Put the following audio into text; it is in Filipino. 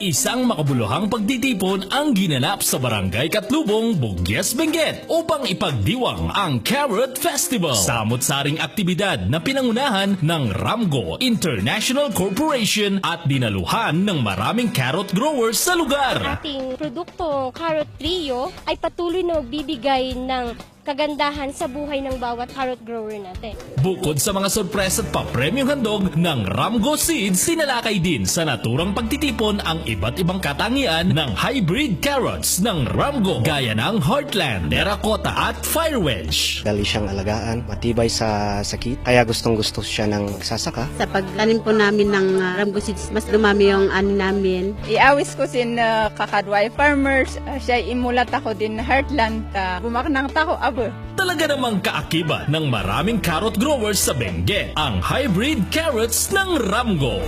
Isang makabuluhang pagtitipon ang ginanap sa Barangay Katlubong, Bugyes, Benguet upang ipagdiwang ang Carrot Festival. Samot-saring aktibidad na pinangunahan ng Ramgo International Corporation at dinaluhan ng maraming carrot growers sa lugar. Ating produktong Carrot Trio ay patuloy na magbibigay ng kagandahan sa buhay ng bawat carrot grower natin. Bukod sa mga sorpresa at pa-premium handog ng Ramgo Seeds, sinalakay din sa naturang pagtitipon ang iba't ibang katangian ng hybrid carrots ng Ramgo gaya ng Heartland, Terracotta at Fire Wedge. Dali siyang alagaan, matibay sa sakit, kaya gustong-gusto siya ng magsasaka. Sa pagtanim po namin ng Ramgo Seeds, mas dumami yung ani namin. Iawis ko sin kakadway farmers, siya imulat ako din Heartland, bumaknang tako abo. Talaga namang kaakibat ng maraming carrot growers sa Benguet ang hybrid carrots ng Ramgo.